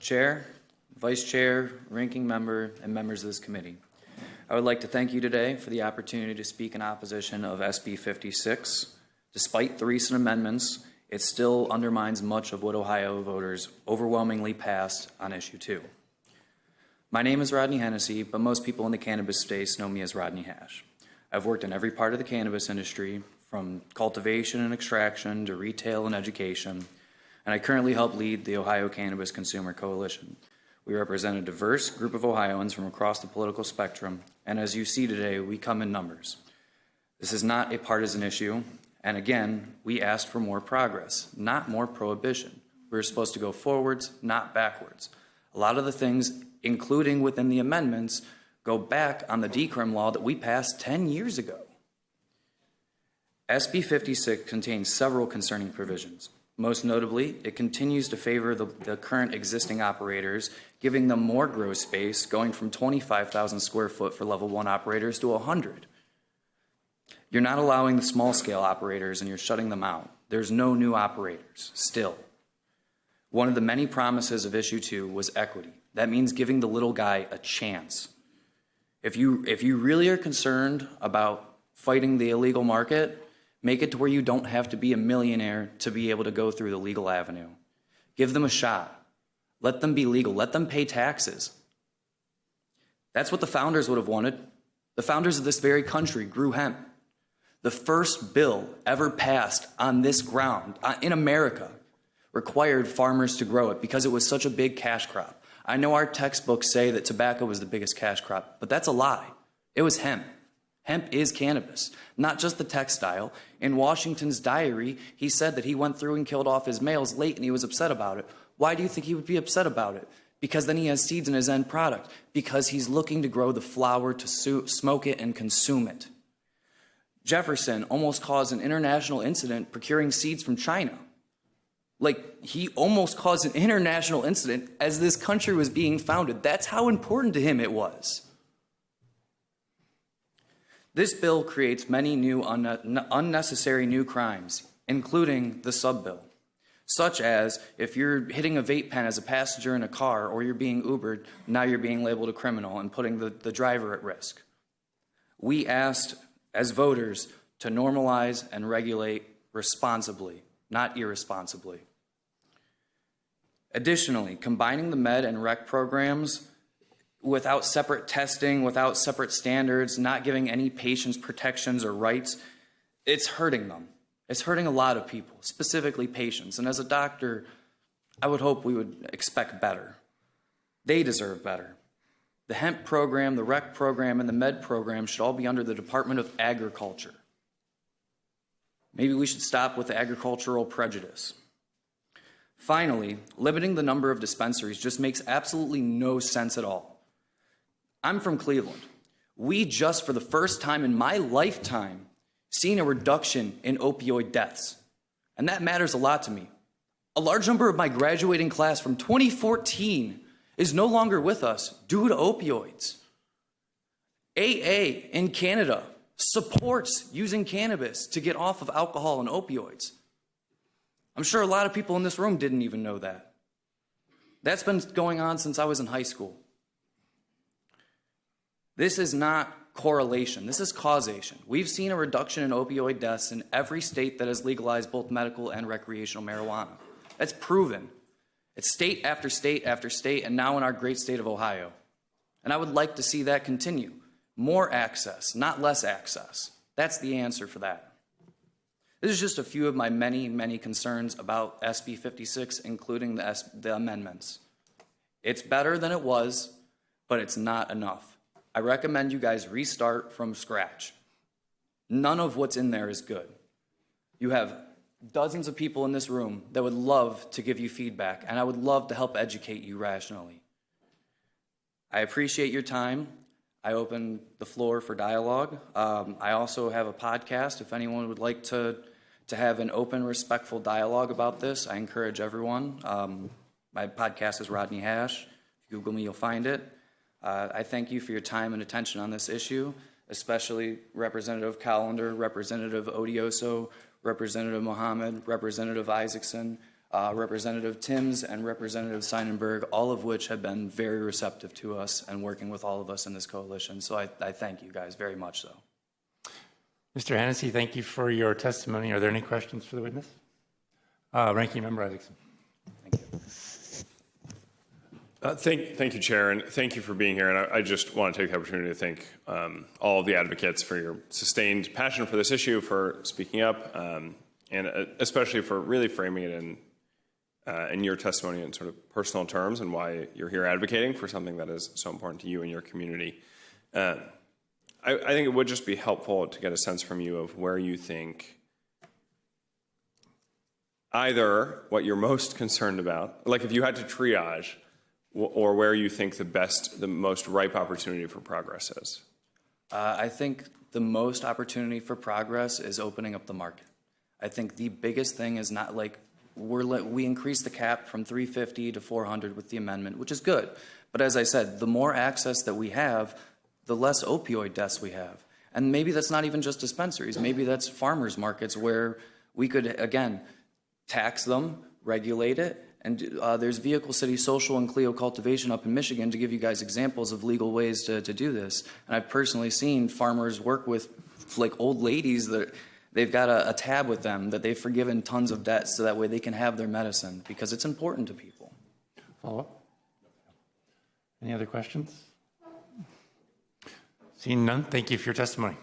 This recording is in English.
Chair, Vice Chair, Ranking Member, and members of this committee. I would like to thank you today for the opportunity to speak in opposition of SB56. Despite the recent amendments, it still undermines much of what Ohio voters overwhelmingly passed on Issue 2. My name is Rodney Hash, but most people in the cannabis space know me as Rodney Hash. I've worked in every part of the cannabis industry, from cultivation and extraction to retail and education, and I currently help lead the Ohio Cannabis Consumer Coalition. We represent a diverse group of Ohioans from across the political spectrum, and as you see today, we come in numbers. This is not a partisan issue, and again, we asked for more progress, not more prohibition. We're supposed to go forwards, not backwards. A lot of the things, including within the amendments, go back on the decrim law that we passed 10 years ago. SB 56 contains several concerning provisions. Most notably, it continues to favor the current existing operators, giving them more grow space, going from 25,000 square foot for level 1 operators to 100. You're not allowing the small scale operators and you're shutting them out. There's no new operators, still. One of the many promises of Issue 2 was equity. That means giving the little guy a chance. If you really are concerned about fighting the illegal market, make it to where you don't have to be a millionaire to be able to go through the legal avenue. Give them a shot. Let them be legal. Let them pay taxes. That's what the founders would have wanted. The founders of this very country grew hemp. The first bill ever passed on this ground in America required farmers to grow it because it was such a big cash crop. I know our textbooks say that tobacco was the biggest cash crop, but that's a lie. It was hemp. Hemp is cannabis, not just the textile. In Washington's diary, he said that he went through and killed off his males late and he was upset about it. Why do you think he would be upset about it? Because then he has seeds in his end product. Because he's looking to grow the flower to smoke it and consume it. Jefferson almost caused an international incident procuring seeds from China. Like, he almost caused an international incident as this country was being founded. That's how important to him it was. This bill creates many new unnecessary new crimes, including the sub-bill, such as if you're hitting a vape pen as a passenger in a car or you're being Ubered, now you're being labeled a criminal and putting the driver at risk. We asked, as voters, to normalize and regulate responsibly, not irresponsibly. Additionally, combining the med and rec programs without separate testing, without separate standards, not giving any patients protections or rights, it's hurting them. It's hurting a lot of people, specifically patients. And as a doctor, I would hope we would expect better. They deserve better. The hemp program, the rec program, and the med program should all be under the Department of Agriculture. Maybe we should stop with the agricultural prejudice. Finally, limiting the number of dispensaries just makes absolutely no sense at all. I'm from Cleveland. We just, for the first time in my lifetime, seen a reduction in opioid deaths. And that matters a lot to me. A large number of my graduating class from 2014 is no longer with us due to opioids. AA in Canada supports using cannabis to get off of alcohol and opioids. I'm sure a lot of people in this room didn't even know that. That's been going on since I was in high school. This is not correlation, this is causation. We've seen a reduction in opioid deaths in every state that has legalized both medical and recreational marijuana. That's proven. It's state after state after state, and now in our great state of Ohio. And I would like to see that continue. More access, not less access. That's the answer for that. This is just a few of my many, many concerns about SB 56, including the amendments. It's better than it was, but it's not enough. I recommend you guys restart from scratch. None of what's in there is good. You have dozens of people in this room that would love to give you feedback, and I would love to help educate you rationally. I appreciate your time. I open the floor for dialogue. I also have a podcast. If anyone would like to have an open, respectful dialogue about this, I encourage everyone. My podcast is Rodney Hash. If you Google me, you'll find it. I thank you for your time and attention on this issue, especially Representative Callender, Representative Odioso, Representative Mohammed, Representative Isaacson. Representative Timms and Representative Seinenberg, all of which have been very receptive to us and working with all of us in this coalition. So I thank you guys very much so. Mr. Hennessy, thank you for your testimony. Are there any questions for the witness? Ranking Member Isaacson. Thank you. Thank you, Chair, and thank you for being here. And I just want to take the opportunity to thank all of the advocates for your sustained passion for this issue, for speaking up, and especially for really framing it in your testimony in sort of personal terms and why you're here advocating for something that is so important to you and your community. I think it would just be helpful to get a sense from you of where you think either what you're most concerned about, like if you had to triage, or where you think the most ripe opportunity for progress is. I think the most opportunity for progress is opening up the market. I think the biggest thing is not like we increased the cap from 350 to 400 with the amendment, which is good. But as I said, the more access that we have, the less opioid deaths we have. And maybe that's not even just dispensaries. Maybe that's farmers markets where we could, again, tax them, regulate it. And there's Vehicle City Social and Clio Cultivation up in Michigan to give you guys examples of legal ways to do this. And I've personally seen farmers work with like old ladies that they've got a tab with them that they've forgiven tons of debts so that way they can have their medicine because it's important to people. Follow up? Any other questions? Seeing none, thank you for your testimony.